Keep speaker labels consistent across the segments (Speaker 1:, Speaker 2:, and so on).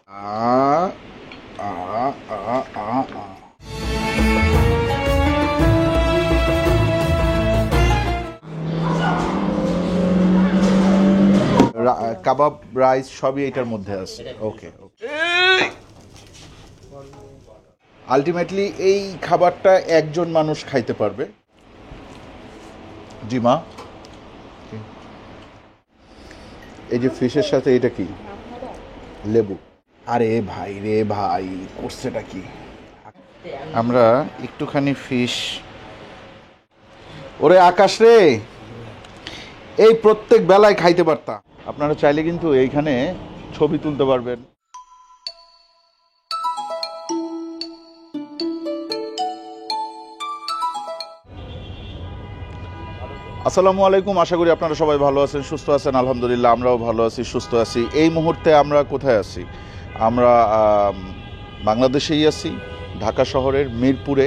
Speaker 1: আ আ আ আ আ কাবাব rice সবই এটার মধ্যে আছে। ওকে ওকে। আলটিমেটলি এই খাবারটা একজন মানুষ খাইতে পারবে। জি মা, এই যে ফিশের সাথে এটা কি? লেবু। আরে ভাই রে ভাই, করছেটা কি? আমরা একটুখানি ফিশ। ওরে আকাশ রে, এই প্রত্যেক বেলায় খাইতে পারতাম। আপনারা চাইলে কিন্তু এইখানে ছবি তুলতে পারবেন। আসসালামু আলাইকুম, আশা করি আপনারা সবাই ভালো আছেন, সুস্থ আছেন। আলহামদুলিল্লাহ আমরাও ভালো আছি, সুস্থ আছি। এই মুহূর্তে আমরা কোথায় আছি? আমরা বাংলাদেশেই আছি, ঢাকা শহরের মিরপুরে।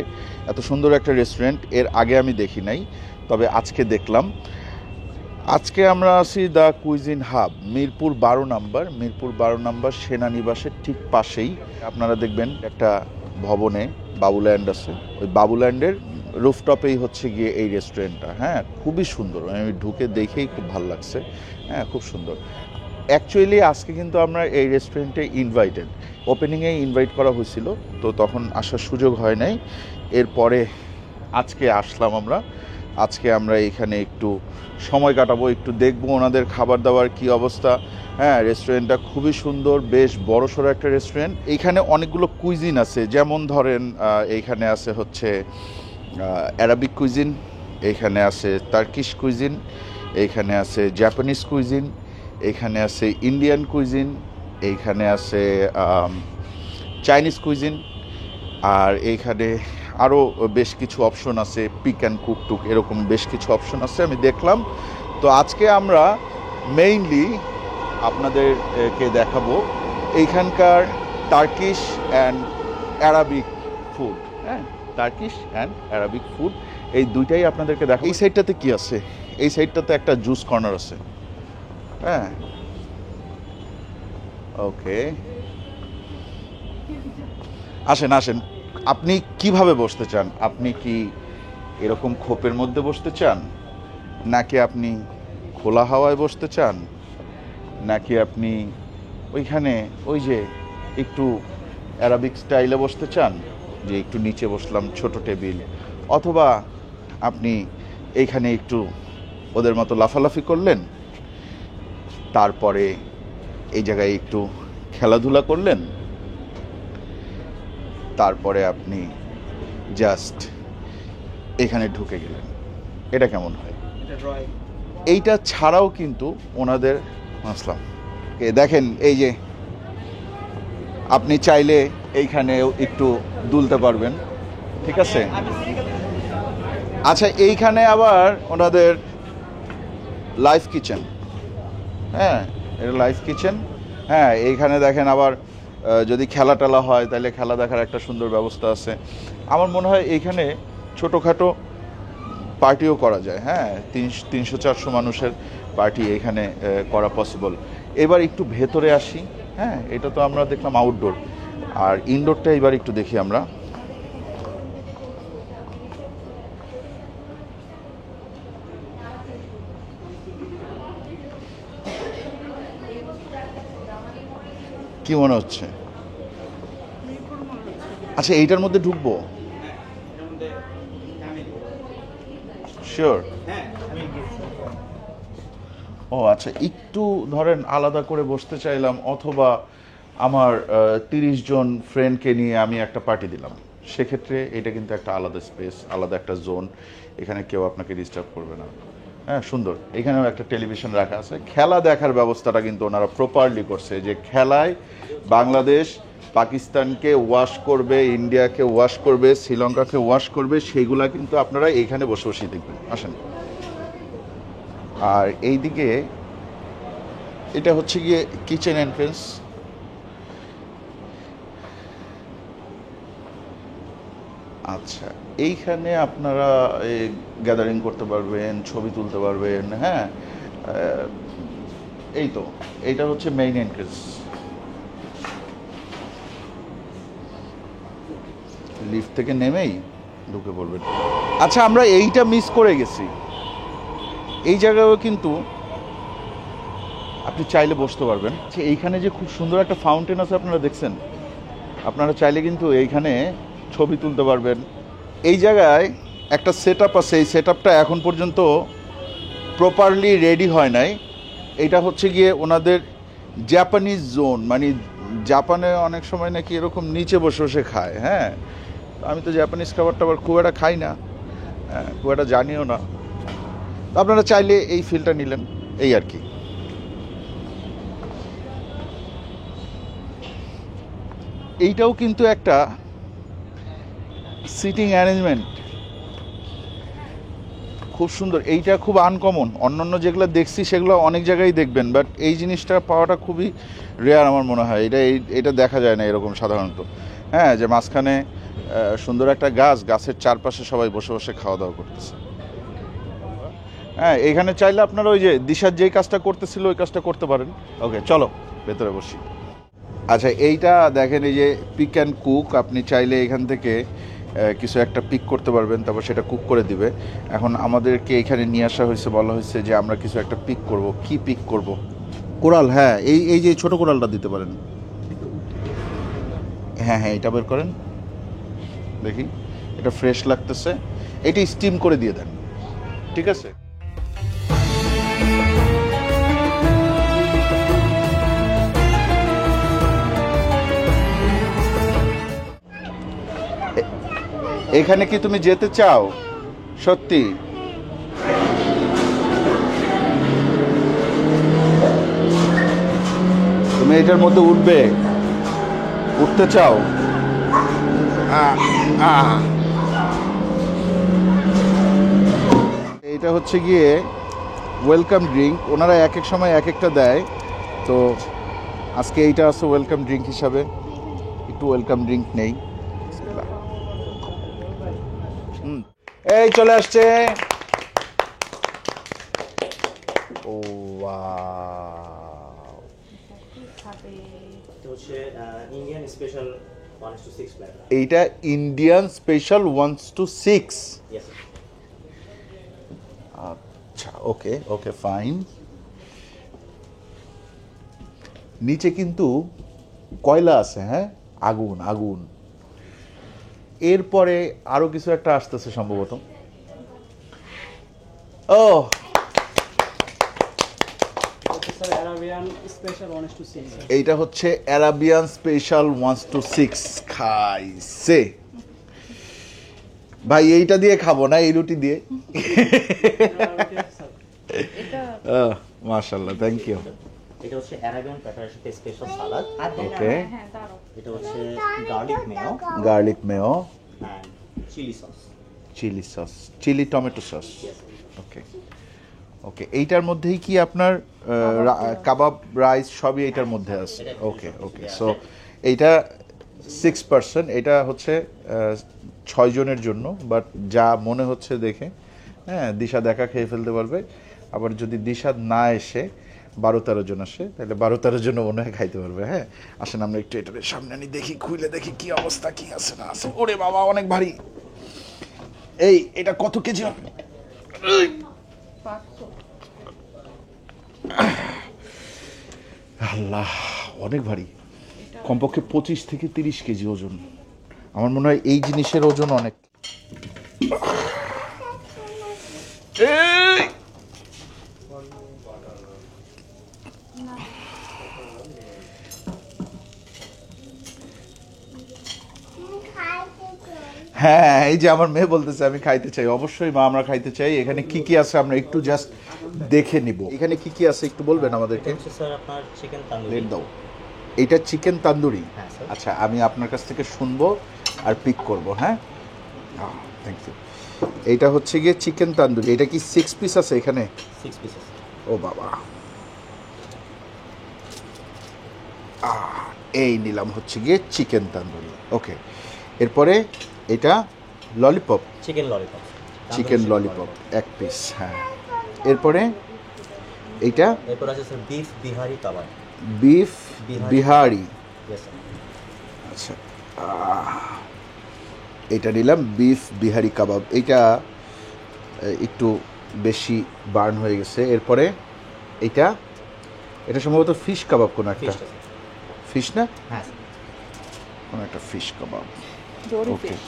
Speaker 1: এত সুন্দর একটা রেস্টুরেন্ট এর আগে আমি দেখি নাই, তবে আজকে দেখলাম। আজকে আমরা আছি দ্য কুইজিন হাব, মিরপুর 12 নম্বর। মিরপুর 12 নম্বর সেনানিবাসের ঠিক পাশেই আপনারা দেখবেন একটা ভবনে বাবুল্যান্ড আছে। ওই বাবুল্যান্ডের রুফটপেই হচ্ছে গিয়ে এই রেস্টুরেন্টটা। হ্যাঁ, খুবই সুন্দর, আমি ঢুকে দেখেই খুব ভালো লাগছে। হ্যাঁ, খুব সুন্দর। অ্যাকচুয়ালি আজকে কিন্তু আমরা এই রেস্টুরেন্টে ইনভাইটেড, ওপেনিংয়ে ইনভাইট করা হয়েছিল, তো তখন আসার সুযোগ হয় নাই। এরপরে আজকে আসলাম আমরা। আজকে আমরা এখানে একটু সময় কাটাবো, একটু দেখবো ওনাদের খাবার দাবার কি অবস্থা। হ্যাঁ, রেস্টুরেন্টটা খুবই সুন্দর, বেশ বড়সড় একটা রেস্টুরেন্ট। এইখানে অনেকগুলো কুইজিন আছে, যেমন ধরেন এইখানে আছে হচ্ছে অ্যারাবিক কুইজিন, এইখানে আছে টার্কিশ কুইজিন, এইখানে আছে জাপানিজ কুইজিন, এইখানে আছে ইন্ডিয়ান কুইজিন, এইখানে আছে চাইনিজ কুইজিন, আর এইখানে আরও বেশ কিছু অপশন আছে, পিক অ্যান্ড কুক টুক, এরকম বেশ কিছু অপশন আছে আমি দেখলাম। তো আজকে আমরা মেইনলি আপনাদেরকে দেখাবো এইখানকার টার্কিশ অ্যান্ড অ্যারাবিক ফুড। হ্যাঁ, টার্কিশ অ্যান্ড অ্যারাবিক ফুড, এই দুইটাই আপনাদেরকে দেখাবো। এই সাইডটাতে কি আছে? এই সাইডটাতে একটা জুস কর্নার আছে। হ্যাঁ, ওকে, আসেন আসেন। আপনি কিভাবে বসতে চান? আপনি কি এরকম খোপের মধ্যে বসতে চান, নাকি আপনি খোলা হাওয়ায় বসতে চান, নাকি আপনি ওইখানে ওই যে একটু অ্যারাবিক স্টাইলে বসতে চান, যে একটু নিচে বসলাম, ছোট টেবিল, অথবা আপনি এইখানে একটু ওদের মতো লাফালাফি করলেন, তারপরে এই জায়গায় একটু খেলাধুলা করলেন, তারপরে আপনি জাস্ট এখানে ঢুকে গেলেন। এটা কেমন হয়? এইটা ছাড়াও কিন্তু ওনাদের আসলাম দেখেন, এই যে আপনি চাইলে এইখানেও একটু দুলতে পারবেন, ঠিক আছে? আচ্ছা, এইখানে আবার ওনাদের লাইভ কিচেন। হ্যাঁ, এটা লাইভ কিচেন। হ্যাঁ, এইখানে দেখেন আবার যদি খেলা টেলা হয় তাহলে খেলা দেখার একটা সুন্দর ব্যবস্থা আছে। আমার মনে হয় এইখানে ছোটোখাটো পার্টিও করা যায়। হ্যাঁ, 300-400 মানুষের পার্টি এখানে করা পসিবল। এবার একটু ভেতরে আসি। হ্যাঁ, এটা তো আমরা দেখলাম আউটডোর, আর ইনডোরটা এবার একটু দেখি আমরা। কি মনে হচ্ছে? আচ্ছা, এইটার মধ্যে ঢুকবো? শিওর? ও আচ্ছা, একটু ধরেন আলাদা করে বসতে চাইলাম, অথবা আমার 30 জন ফ্রেন্ডকে নিয়ে আমি একটা পার্টি দিলাম, সেক্ষেত্রে এটা কিন্তু একটা আলাদা স্পেস, আলাদা একটা জোন, এখানে কেউ আপনাকে ডিস্টার্ব করবে না। হ্যাঁ, সুন্দর। এখানেও একটা টেলিভিশন রাখা আছে। খেলা দেখার ব্যবস্থাটা কিন্তু ওনারা প্রপারলি করছে, যে খেলায় বাংলাদেশ পাকিস্তানকে ওয়াশ করবে, ইন্ডিয়াকে ওয়াশ করবে, শ্রীলঙ্কাকে ওয়াশ করবে, সেইগুলা কিন্তু আপনারা এইখানে বসে বসেই দেখবেন। আসেন। আর এইদিকে এটা হচ্ছে গিয়ে কিচেন এন্ট্রেন্স। আচ্ছা, এইখানে আপনারা গ্যাদারিং করতে পারবেন, ছবি তুলতে পারবেন। হ্যাঁ, এই তো, এইটা হচ্ছে মেইন এন্ট্রেন্স। লিফট থেকে নেমেই ঢুকে পড়বেন। আচ্ছা, আমরা এইটা মিস করে গেছি। এই জায়গায়ও কিন্তু আপনি চাইলে বসতে পারবেন। এইখানে যে খুব সুন্দর একটা ফাউন্টেন আছে, আপনারা দেখছেন? আপনারা চাইলে কিন্তু এইখানে ছবি তুলতে পারবেন। এই জায়গায় একটা সেট আপ আছে, এই সেট আপটা এখন পর্যন্ত প্রপারলি রেডি হয় নাই। এটা হচ্ছে গিয়ে ওনাদের জাপানিজ জোন, মানে জাপানে অনেক সময় নাকি এরকম নিচে বসে বসে খায়। হ্যাঁ, আমি তো জাপানিজ খাবার টাবার খুব একটা খাই না, খুব একটা জানিও না। আপনারা চাইলে এই ফিলটা নিলেন, এই আর কি। এইটাও কিন্তু একটা সিটিং অ্যারেঞ্জমেন্ট, খুব সুন্দর। এইটা খুব আনকমন, অন্যান্য যেগুলো দেখছি সেগুলো অনেক জায়গায় দেখবেন, বাট এই জিনিসটা পাওয়াটা খুবই রেয়ার আমার মনে হয়। এটা দেখা যায় না এরকম সাধারণত। হ্যাঁ, যে মাঝখানে সুন্দর একটা গাছের চারপাশে সবাই বসে বসে খাওয়া দাওয়া করতেছে। হ্যাঁ, এখানে চাইলে আপনারা ওই যে দিশার যেই কাজটা করতেছিল ওই কাজটা করতে পারেন। ওকে, চলো ভেতরে বসি। আচ্ছা, এইটা দেখেন, এই যে পিক অ্যান্ড কুক, আপনি চাইলে এখান থেকে কিছু একটা পিক করতে পারবেন, তারপর সেটা কুক করে দিবে। এখন আমাদেরকে এখানে নিয়ে আসা হয়েছে, বলা হয়েছে যে আমরা কিছু একটা পিক করব। কি পিক করব? কোরাল। হ্যাঁ, এই যে ছোট কোরালটা দিতে পারেন। হ্যাঁ হ্যাঁ, এটা বের করেন দেখি, এটা ফ্রেশ লাগতেছে। এটা স্টিম করে দিয়ে দেন, ঠিক আছে? এখানে কি তুমি যেতে চাও সত্যি? তুমি এটার মধ্যে উঠতে চাও? এটা হচ্ছে গিয়ে ওয়েলকাম ড্রিঙ্ক, ওনারা এক এক সময় এক একটা দেয়। তো আজকে এইটা আছে ওয়েলকাম ড্রিঙ্ক হিসাবে, একটু ওয়েলকাম ড্রিঙ্ক নেই। এই চলে আসছে। ও ওয়াও,
Speaker 2: ইন্ডিয়ান স্পেশাল 1:6 ফ্লেভার।
Speaker 1: এইটা ইন্ডিয়ান স্পেশাল 1:6। আচ্ছা, ওকে ওকে, ফাইন। নিচে কিন্তু কয়লা আছে, হ্যাঁ, আগুন আগুন। এরপরে আরো কিছু একটা আসতেছে সম্ভবত। ও, এইটা হচ্ছে অ্যারাবিয়ান স্পেশাল 1:6। খাইছে ভাই, এইটা দিয়ে খাবো না, এই রুটি দিয়ে। মাশাআল্লাহ, থ্যাংক ইউ।
Speaker 2: এটা হচ্ছে অ্যারাবিয়ান প্যাটারের সাথে স্পেশাল সালাদ।
Speaker 1: ওকে,
Speaker 2: এটা হচ্ছে garlic mayo and chilli sauce, chilli tomato sauce.
Speaker 1: Okay okay, এইটার মধ্যেই কি আপনার কাবাব, রাইস সবই এইটার মধ্যে আছে? ওকে ওকে, সো এইটা 6 পার্সন, এটা হচ্ছে 6 জনের জন্য। বাট যা মনে হচ্ছে দেখে, হ্যাঁ, দিশা দেখা খেয়ে ফেলতে পারবে। আবার যদি দিশা না এসে 12-13 জন আসে, তাহলে 12-13 জন মনে হয় খাইতে পারবে। হ্যাঁ, আসেন আমরা একটু এটার সামনে আনি, দেখি, খুলে দেখি কি অবস্থা, কি আছে না আছে। ওরে বাবা, অনেক ভারী। এটা কত কেজি হবে? আল্লাহ, অনেক ভারী, কমপক্ষে 25 থেকে 30 কেজি ওজন। আমার মনে হয় এই জিনিসের ওজন অনেক। হ্যাঁ, এই যে আমার মেয়ে বলতেছে আমি খাইতে চাই। অবশ্যই মা, আমরা খাইতে চাই। এখানে কি কি আছে আমরা একটু জাস্ট দেখে নিব। এখানে কি কি আছে একটু বলবেন আমাদেরকে?
Speaker 2: স্যার, আপনার চিকেন তান্দুরি
Speaker 1: দাও। এটা চিকেন তান্দুরি?
Speaker 2: হ্যাঁ স্যার।
Speaker 1: আচ্ছা, আমি আপনার কাছ থেকে শুনবো আর পিক করব। হ্যাঁ, থ্যাংক ইউ। এইটা হচ্ছে গিয়ে চিকেন তান্দুরি। এটা কি 6 পিস আছে এখানে?
Speaker 2: 6 পিস।
Speaker 1: ও বাবা, এই নিলাম হচ্ছে গিয়ে চিকেন তান্দুরি। ওকে, এরপরে এটা ললিপপ, চিকেন ললিপপ 1 পিস। হ্যাঁ, এরপরে এইটা,
Speaker 2: এরপর আছে sir beef Bihari kebab.
Speaker 1: Beef Bihari.
Speaker 2: Yes sir.
Speaker 1: আচ্ছা, এটা নিলাম বিফ বিহারি কাবাব। এইটা একটু বেশি বার্ন হয়ে গেছে। এরপরে এটা এটা সম্ভবত ফিশ কাবাব কোনো একটা,
Speaker 2: ফিশটা
Speaker 1: ফিশ না,
Speaker 2: হ্যাঁ
Speaker 1: কোনো একটা ফিশ কাবাব।
Speaker 3: Dory
Speaker 1: ওকে,
Speaker 3: fish.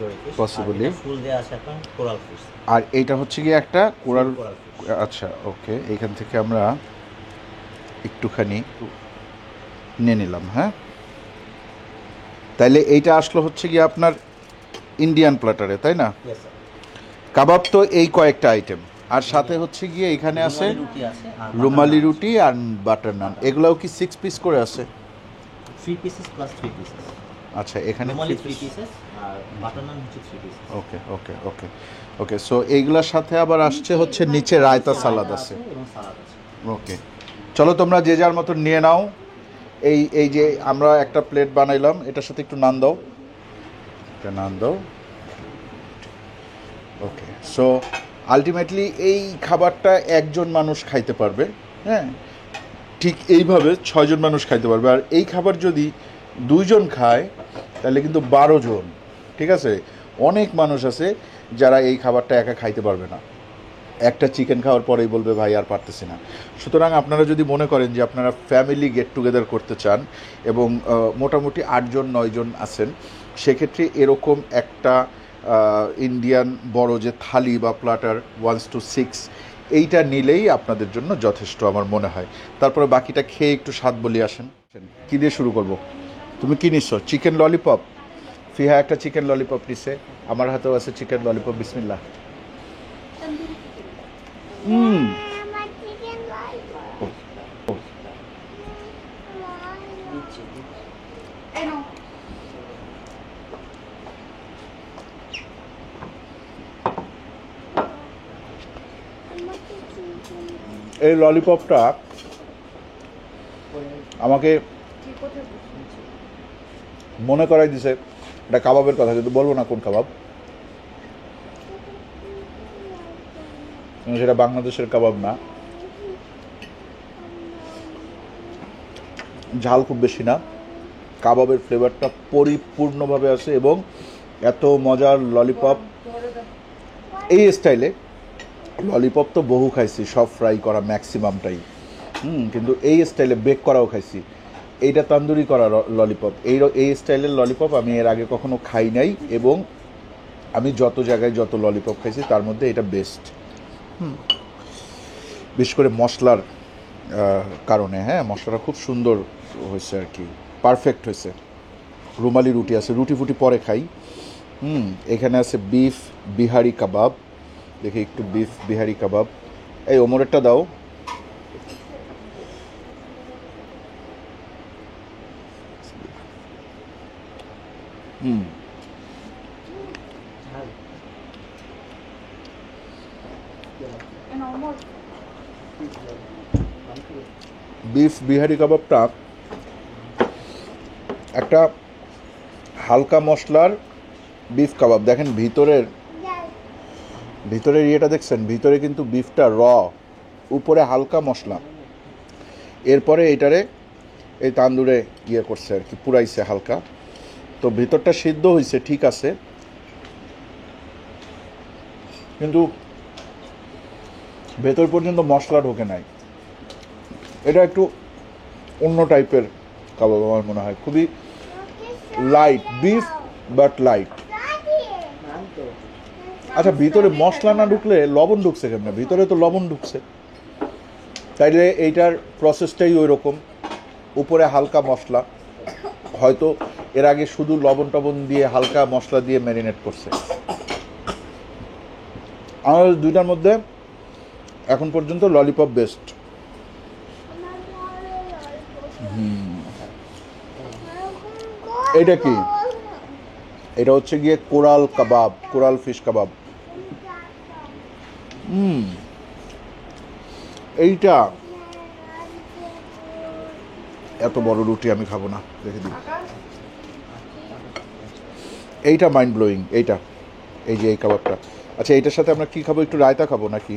Speaker 2: ডোরি ফিশ
Speaker 1: Possibly.
Speaker 2: ফুল দেওয়া আছে আপনার কোরাল ফিশ।
Speaker 1: আর এইটা হচ্ছে গিয়ে একটা কোরাল।
Speaker 2: Coral fish.
Speaker 1: আচ্ছা ওকে, এইখান থেকে আমরা একটুখানি নিয়ে নিলাম। হ্যাঁ, তাইলে এইটা আসলো হচ্ছে গিয়ে আপনার ইন্ডিয়ান প্ল্যাটারে, তাই না?
Speaker 2: Yes sir.
Speaker 1: কাবাব তো এই কয়েকটা আইটেম, আর সাথে হচ্ছে গিয়ে এখানে আছে
Speaker 2: রুটি আছে আর
Speaker 1: রুমালি রুটি আর বাটার নান। এগুলাও কি 6 পিস করে আছে?
Speaker 2: 3 পিসেস প্লাস 3 পিসেস।
Speaker 1: আচ্ছা, এখানে
Speaker 2: রুমালি
Speaker 1: 3
Speaker 2: 3 পিসেস আর বাটার নান হচ্ছে 3 পিসেস।
Speaker 1: ওকে ওকে ওকে ওকে। সো এইগুলার সাথে আবার আসছে হচ্ছে নিচে রায়তা সালাদ আছে।
Speaker 2: এবং সালাদ আছে।
Speaker 1: ওকে, চলো তোমরা যে যার মতো নিয়ে নাও। এই এই যে আমরা একটা প্লেট বানাইলাম, এটার সাথে একটু নান দাও, একটা নান দাও। ওকে, সো আলটিমেটলি এই খাবারটা একজন মানুষ খাইতে পারবে। হ্যাঁ, ঠিক এইভাবে 6 জন মানুষ খাইতে পারবে। আর এই খাবার যদি 2 জন খায় তাহলে কিন্তু 12 জন। ঠিক আছে, অনেক মানুষ আছে যারা এই খাবারটা একা খাইতে পারবে না, একটা চিকেন খাওয়ার পরেই বলবে ভাই আর পারতেছি না। সুতরাং আপনারা যদি মনে করেন যে আপনারা ফ্যামিলি গেট টুগেদার করতে চান এবং মোটামুটি 8 জন 9 জন আছেন, সেক্ষেত্রে এরকম একটা ইন্ডিয়ান বড় যে থালি বা প্লাটার 1:6 এইটা নিলেই আপনাদের জন্য যথেষ্ট আমার মনে হয়। তারপরে বাকিটা খেয়ে একটু স্বাদ বলি আসেন। কী দিয়ে শুরু করব? তুমি কী নিচ্ছ? Chicken lollipop? ফিহা একটা চিকেন ললিপপ নিছে, আমার হাতেও আছে চিকেন ললিপপ। বিসমিল্লাহ। এই ললিপপটা আমাকে মনে করাই দিছে এটা কাবাবের কথা, কিন্তু বলবো না কোন কাবাব। সেটা বাংলাদেশের কাবাব না। ঝাল খুব বেশি না, কাবাবের ফ্লেভারটা পরিপূর্ণভাবে আছে এবং এত মজার ললিপপ। এই স্টাইলে ললিপপ তো বহু খাইছি, সব ফ্রাই করা ম্যাক্সিমামটাই, কিন্তু এই স্টাইলে বেক করাও খাইছি। এইটা তান্দুরি করা ললিপপ, এই স্টাইলের ললিপপ আমি এর আগে কখনো খাই নাই, এবং আমি যত জায়গায় যত ললিপপ খাইছি তার মধ্যে এটা বেস্ট। বিশেষ করে মশলার কারণে। হ্যাঁ, মশলাটা খুব সুন্দর হয়েছে আর কি, পারফেক্ট হয়েছে। রুমালি রুটি আছে, রুটি ফুটি পরে খাই। এখানে আছে বিফ বিহারি কাবাব। দেখি একটু বিফ বিহারি কাবাব। এই ওমরেরটা দাও। বিফ বিহারি কাবাবটা একটা হালকা মশলার বিফ কাবাব। দেখেন ভিতরের ইয়েটা দেখছেন, ভিতরে কিন্তু বিফটা র, উপরে হালকা মশলা, এরপরে এটারে এই তান্দুরে ইয়ে করছে আর কি, পুরাইছে হালকা। তো ভিতরটা সিদ্ধ হয়েছে ঠিক আছে, কিন্তু ভেতর পর্যন্ত মশলা ঢোকে নাই। এটা একটু অন্য টাইপের কাবাব আমার মনে হয়, খুবই লাইট বিফ বাট লাইট। আচ্ছা, ভিতরে মশলা না ঢুকলে লবণ ঢুকছে কেমন? ভিতরে তো লবণ ঢুকছে, তাইলে এইটার প্রসেসটাই ওই রকম। উপরে হালকা মশলা, হয়তো এর আগে শুধু লবণ টবণ দিয়ে হালকা মশলা দিয়ে ম্যারিনেট করছে। আমাদের দুইটার মধ্যে এখন পর্যন্ত ললিপপ বেস্ট। এটা কি? এটা হচ্ছে গিয়ে কোরাল কাবাব, কোরাল ফিশ কাবাব। এইটা এত বড় রুটি আমি খাবো না, দেখে দিই। এইটা মাইন্ড ব্লোয়িং, এইটা, এই যে এই কাবাবটা। আচ্ছা, এইটার সাথে আমরা কি খাবো? একটু রায়তা খাবো নাকি?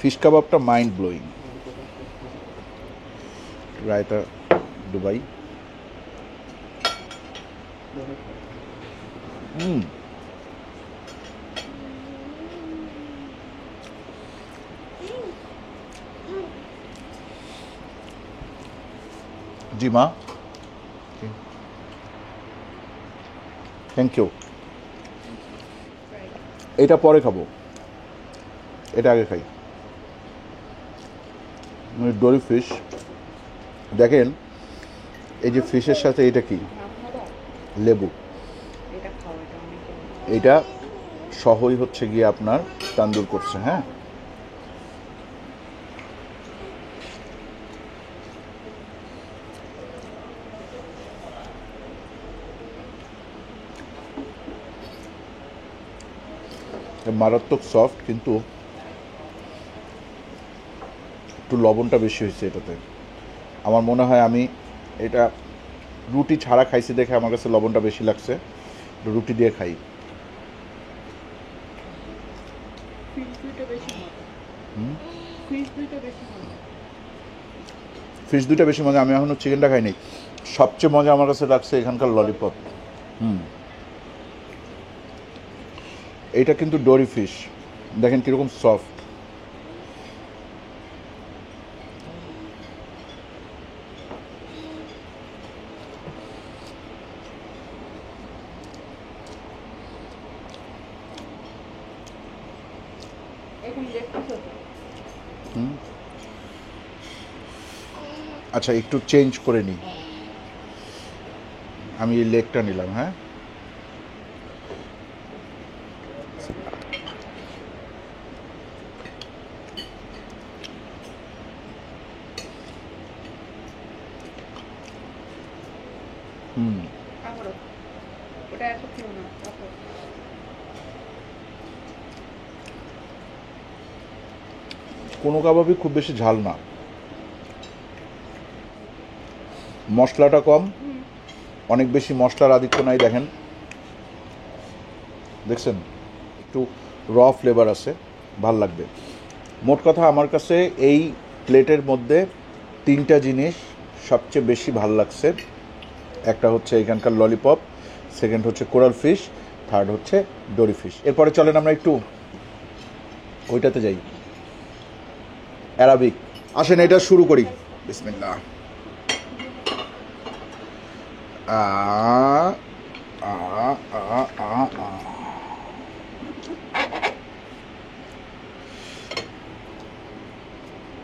Speaker 1: ফিশ কাবাবটা মাইন্ড ব্লোয়িং। রায়তা দুবাই। হুম, জি মা, থ্যাংক ইউ। এটা পরে খাবো, এটা আগে খাই। ডোরি ফিশ দেখেন, এই যে ফিশের সাথে এটা কি, লেবু, এইটা সহই হচ্ছে গিয়ে আপনার তান্দুর করছে। হ্যাঁ, মারাত্মক সফট, কিন্তু একটু লবণটা বেশি হয়েছে এটাতে। আমার মনে হয় আমি এটা রুটি ছাড়া খাইছি দেখে আমার কাছে লবণটা বেশি লাগছে, রুটি দিয়ে খাই। ফিশ দুইটা বেশি মজা। আমি এখনো চিকেনটা খাইনি। সবচেয়ে মজা আমার কাছে লাগছে এখানকার ললিপপ। এইটা কিন্তু ডোরি ফিশ, দেখেন কিরকম সফট। আচ্ছা, একটু চেঞ্জ করে নিই, আমি এই লেগটা নিলাম। হ্যাঁ, কোনো কাবাবই খুব বেশি ঝাল না, মশলাটা কম, অনেক বেশি মশলার আধিক্য নাই। দেখেন, দেখছেন, একটু র ফ্লেভার আছে, ভাল লাগবে। মোট কথা আমার কাছে এই প্লেটের মধ্যে তিনটা জিনিস সবচেয়ে বেশি ভাল লাগছে। একটা হচ্ছে এখানকার ললিপপ, সেকেন্ড হচ্ছে কোরাল ফিশ, থার্ড হচ্ছে ডোরি ফিশ। এরপরে চলেন আমরা একটু ওইটাতে যাই, অ্যারাবিক। আসেন এটা শুরু করি। বিসমিল্লাহ। আ আ আ আ আ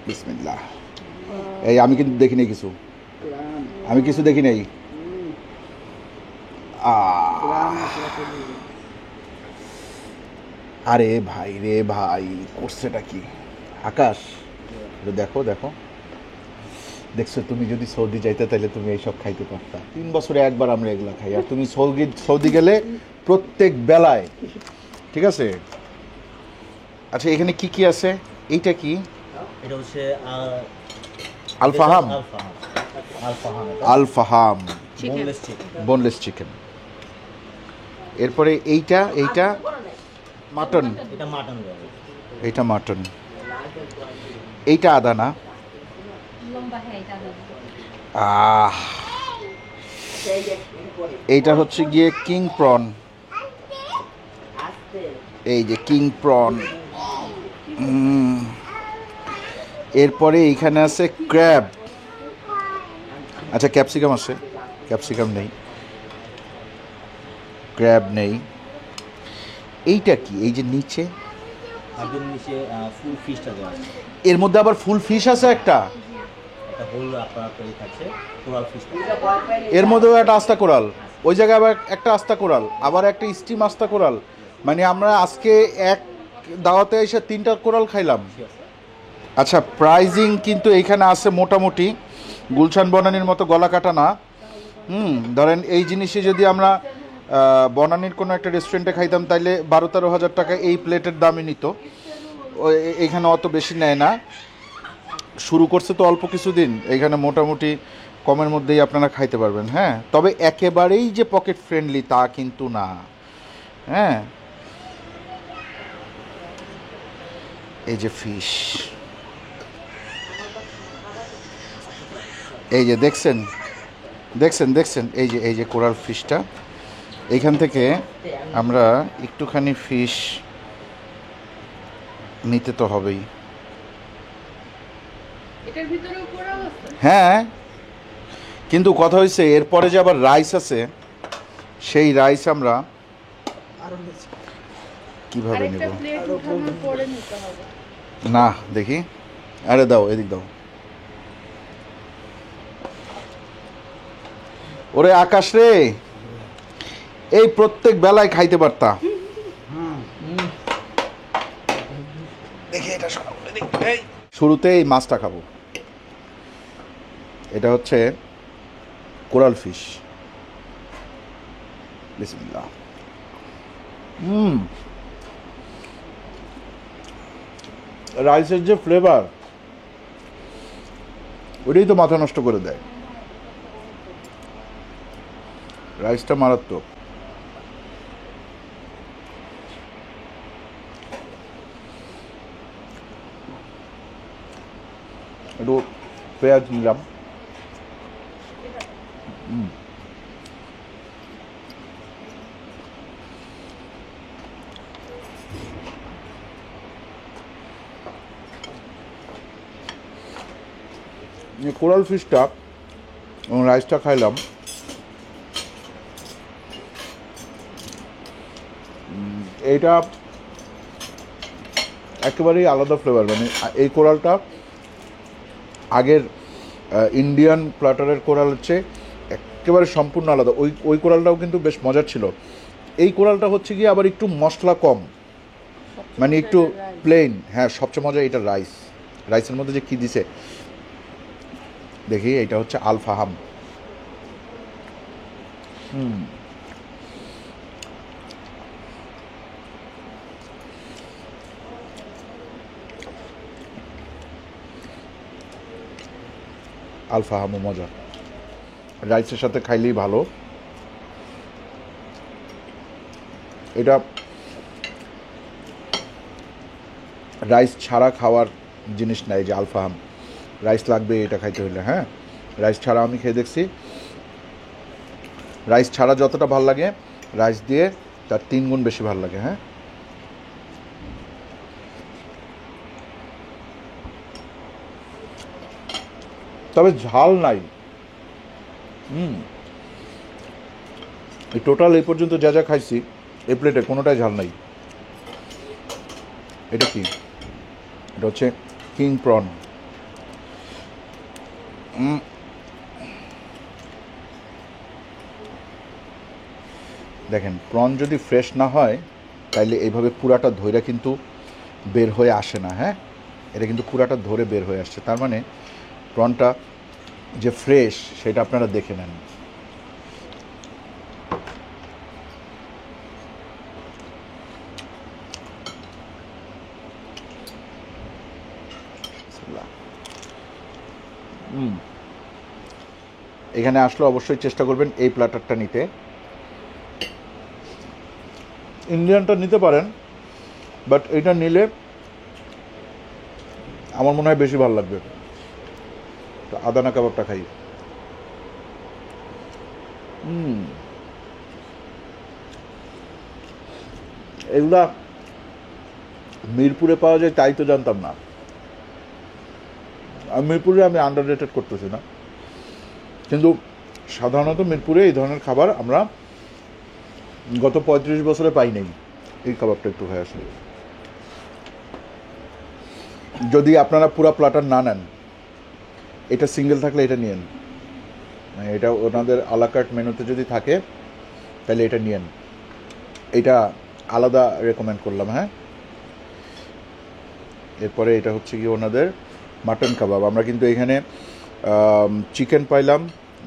Speaker 1: বিসমিল্লাহ। এই আমি কিন্তু দেখি নাই কিছু, আমি কিছু দেখি নাই। আরে ভাই রে ভাই, করছেটা কি আকাশ? দেখো দেখো, দেখছো, তুমি যদি সৌদি যাইতে তাহলে তুমি এইসব খাইতে পারতা। 3 বছরে একবার আমরা এগুলা খাই, আর তুমি সৌদি গেলে প্রত্যেক বেলায়। ঠিক আছে। আচ্ছা, এখানে কি কি আছে? এইটা কি?
Speaker 2: এটা হচ্ছে
Speaker 1: আল ফাহাম। আল ফাহাম
Speaker 2: বোনলেস চিকেন।
Speaker 1: Boneless chicken. এরপরে এইটা এইটা মাটন।
Speaker 2: এটা মাটন রোল।
Speaker 1: এইটা মাটন। এইটা আদা না? আহ, এইটা হচ্ছে গিয়ে কিং প্রন। এই যে কিং প্রন। এরপরে এইখানে আছে ক্র্যাব। আচ্ছা, ক্যাপসিকাম আছে? ক্যাপসিকাম নেই, ক্র্যাব নেই। এইটা কি? এই যে নিচে,
Speaker 2: একদম নিচে ফুল ফিশটা দেওয়া আছে।
Speaker 1: এর মধ্যে আবার ফুল ফিশ আছে একটা।
Speaker 2: এটা হোল আপনার তৈরি থাকছে কোরাল ফিশটা।
Speaker 1: এর মধ্যেও একটা আস্তা কোরাল, ওই জায়গায় আবার একটা আস্তা কোরাল, আবার একটা স্টিম আস্তা কোরাল। মানে আমরা আজকে এক দাওয়াতে এসে 3টা কোরাল খাইলাম। আচ্ছা, প্রাইজিং কিন্তু এইখানে আছে মোটামুটি গুলশান বনানীর মতো গলা কাটা না। ধরেন এই জিনিসে যদি আমরা বনানীর কোনো একটা রেস্টুরেন্টে খাইতাম তাইলে 12-13 হাজার টাকা এই প্লেটের দামই নিত। এইখানে অত বেশি নেয় না। শুরু করছে তো অল্প কিছুদিন, এইখানে মোটামুটি কমের মধ্যেই আপনারা খাইতে পারবেন। হ্যাঁ, তবে একেবারেই যে পকেট ফ্রেন্ডলি তা কিন্তু না। হ্যাঁ, এই যে ফিশ, এই যে দেখছেন দেখছেন দেখছেন, এই যে কোরাল ফিশটা, এইখান থেকে আমরা একটুখানি ফিশ নিতে তো হবেই।
Speaker 3: এটার ভিতরে পোড়াও আছে?
Speaker 1: হ্যাঁ, কিন্তু কথা হয়েছে এরপরে যে আবার রাইস আছে, সেই রাইস আমরা কিভাবে নেব?
Speaker 3: আরেকটা প্লেট উঠানোর পরে নিতে হবে।
Speaker 1: না দেখি, আরে দাও, এদিক দাও। ওরে আকাশ রে, এই প্রত্যেক বেলায় খাইতে পারতা। দেখি এটা শুরুতে এই মাছটা খাবো। এটা হচ্ছে কোরাল ফিশ। বিসমিল্লাহ। রাইসের যে ফ্লেভার, ওইটাই তো মাথা নষ্ট করে দেয়। রাইসটা মারাত্মক। একটু পেঁয়াজ নিলাম। কোরাল ফিশটা এবং রাইসটা খাইলাম। এইটা একেবারেই আলাদা ফ্লেভার। মানে এই কোরালটা আগের ইন্ডিয়ান প্ল্যাটারের কোরাল হচ্ছে একেবারে সম্পূর্ণ আলাদা। ওই কোরালটাও কিন্তু বেশ মজার ছিল। এই কোরালটা হচ্ছে গিয়ে আবার একটু মশলা কম, মানে একটু প্লেন। হ্যাঁ, সবচেয়ে মজা এটা রাইস। রাইসের মধ্যে যে কী দিছে দেখি। এটা হচ্ছে আল ফাহাম। আল ফাহামও মজা, রাইসের সাথে খাইলেই ভালো। এটা রাইস ছাড়া খাওয়ার জিনিস নাই। যে আল ফাহাম, রাইস লাগবে এটা খাইতে হইলে। হ্যাঁ, রাইস ছাড়া আমি খেয়ে দেখছি, রাইস ছাড়া যতটা ভাল লাগে রাইস দিয়ে তার 3 গুণ বেশি ভাল লাগে। হ্যাঁ, তবে ঝাল নাই। এই টোটাল এই পর্যন্ত যা যা খাইছি এই প্লেটে কোনোটাই ঝাল নাই। এটা কি? এটা হচ্ছে কিং প্রন। দেখেন, প্রন যদি ফ্রেশ না হয় তাইলে এইভাবে পুরাটা ধইরা কিন্তু বের হয়ে আসে না। হ্যাঁ, এটা কিন্তু পুরাটা ধরে বের হয়ে আসছে, তার মানে প্রনটা যে ফ্রেশ সেটা আপনারা দেখে নেন। এখানে আসলে অবশ্যই চেষ্টা করবেন এই প্ল্যাটারটা নিতে। ইন্ডিয়ানটা নিতে পারেন, বাট এটা নিলে আমার মনে হয় বেশি ভালো লাগবে। তো আদানা কাবাবটা খাই। এগুলা মিরপুরে পাওয়া যায় তাই তো জানতাম না। মিরপুরে আমি আন্ডার রেটেড করতেছি না, কিন্তু সাধারণত মিরপুরে এই ধরনের খাবার আমরা গত 35 বছরে পাই নাই। এই কাবাবটা একটু হয়ে আসে। যদি আপনারা পুরো প্ল্যাটার না নেন, এটা সিঙ্গেল থাকলে এটা নিয়েন। এটা ওনাদের আলাকার্ট মেনুতে যদি থাকে তাহলে এটা নিয়েন। এটা আলাদা রেকমেন্ড করলাম। হ্যাঁ, এরপরে এটা হচ্ছে কি ওনাদের মাটন কাবাব। আমরা কিন্তু এখানে চিকেন পাইলাম,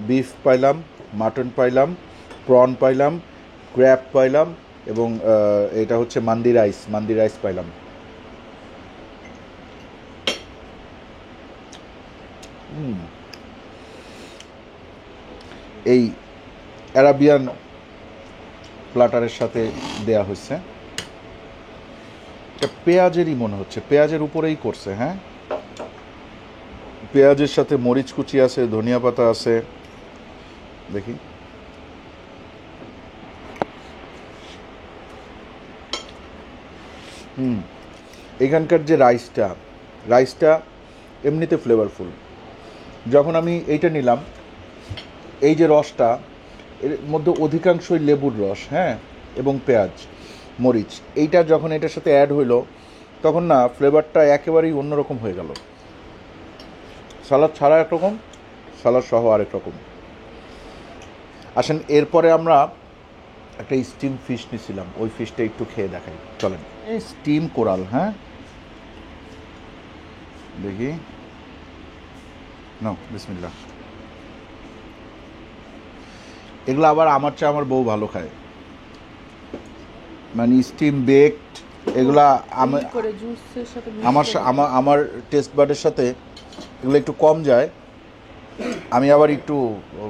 Speaker 1: বিফ পাইলাম, মাটন পাইলাম, প্রন পাইলাম, ক্র্যাব পাইলাম এবং এটা হচ্ছে মান্দি রাইস পাইলাম। এই অ্যারাবিয়ান প্ল্যাটারের সাথে দেয়া হয়েছে। এটা পেঁয়াজেরই মনে হচ্ছে, পেঁয়াজের উপরেই করছে। হ্যাঁ, পেঁয়াজের সাথে মরিচ কুচি আছে, ধনিয়া পাতা আছে। দেখি, এখানকার যে রাইসটা এমনিতে ফ্লেভারফুল। যখন আমি এইটা নিলাম, এই যে রসটা, এর মধ্যে অধিকাংশই লেবুর রস, হ্যাঁ, এবং পেঁয়াজ মরিচ, এইটা যখন এটার সাথে অ্যাড হইলো তখন না ফ্লেভারটা একেবারেই অন্যরকম হয়ে গেল। সালাদ ছাড়া একরকম, সালাদ সহ আরেক রকম। আসেন, এরপরে আমরা একটা স্টিম ফিশ নিয়েছিলাম, ওই ফিশটা একটু খেয়ে দেখাই, চলেন। এই স্টিম কোরাল, হ্যাঁ, দেখি, নাও বিসমিল্লাহ। এগুলো আবার আমার চেয়ে আমার বউ ভালো খায়, মানে স্টিম বেকড এগুলা
Speaker 3: করে জুসের সাথে
Speaker 1: আমার টেস্ট বাডের সাথে এগুলো একটু কম যায়। আমি আবার একটু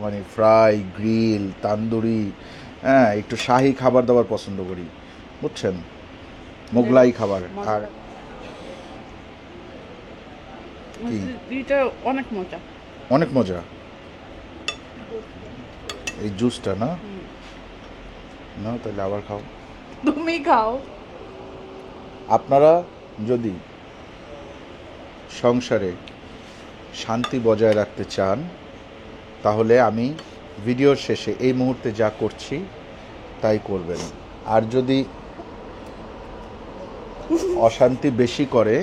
Speaker 1: মানে ফ্রাই, গ্রিল, তান্দুরি, হ্যাঁ, একটু শাহি খাবার দাবার পছন্দ করি, বুঝছেন, মোগলাই খাবার। আর
Speaker 3: এটা অনেক মজা,
Speaker 1: অনেক মজা এই জুসটা, না না তাহলে আবার খাও,
Speaker 3: তুমি খাও।
Speaker 1: আপনারা যদি সংসারে শান্তি বজায় রাখতে চান তাহলে আমি ভিডিওর শেষে এই মুহূর্তে যা করছি তাই করবেন। আর যদি অশান্তি বেশি করে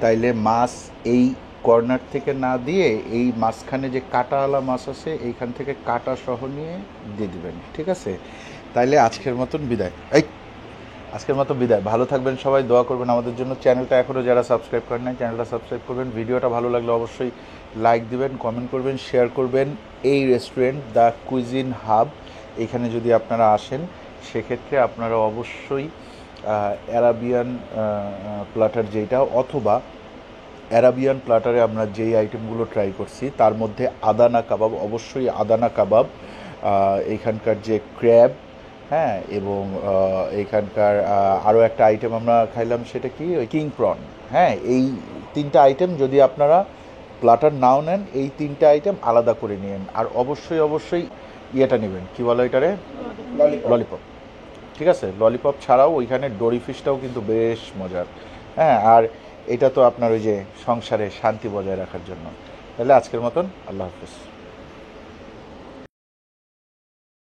Speaker 1: তাইলে মাছ এই কর্নার থেকে না দিয়ে এই মাঝখানে যে কাঁটাওয়ালা মাছ আছে এইখান থেকে কাঁটা সহ নিয়ে দিয়ে দিবেন, ঠিক আছে? তাইলে আজকের মতন বিদায়। ভালো থাকবেন সবাই, দোয়া করবেন আমাদের জন্য। চ্যানেলটা এখনও যারা সাবস্ক্রাইব করেন নাই, চ্যানেলটা সাবস্ক্রাইব করবেন। ভিডিওটা ভালো লাগলে অবশ্যই লাইক দিবেন, কমেন্ট করবেন, শেয়ার করবেন। এই রেস্টুরেন্ট দ্য কুইজিন হাব, এখানে যদি আপনারা আসেন সেক্ষেত্রে আপনারা অবশ্যই অ্যারাবিয়ান প্ল্যাটার যেটা, অথবা অ্যারাবিয়ান প্ল্যাটারে আমরা যেই আইটেমগুলো ট্রাই করছি তার মধ্যে আদানা কাবাব, অবশ্যই আদানা কাবাব, এখানকার যে ক্র্যাব, হ্যাঁ, এবং এখানকার আরও একটা আইটেম আমরা খাইলাম, সেটা কি, ওই কিং প্রন, হ্যাঁ, এই তিনটা আইটেম যদি আপনারা প্ল্যাটার নাও নেন, এই তিনটা আইটেম আলাদা করে নিন। আর অবশ্যই ইয়েটা নেবেন, কী বলো এটারে, ললিপপ, ঠিক আছে? ললিপপ ছাড়াও ওইখানে ডোরি ফিশটাও কিন্তু বেশ মজার, হ্যাঁ। আর এটা তো আপনার ওই যে সংসারে শান্তি বজায় রাখার জন্য। তাহলে আজকের মতন আল্লাহ হাফিজ।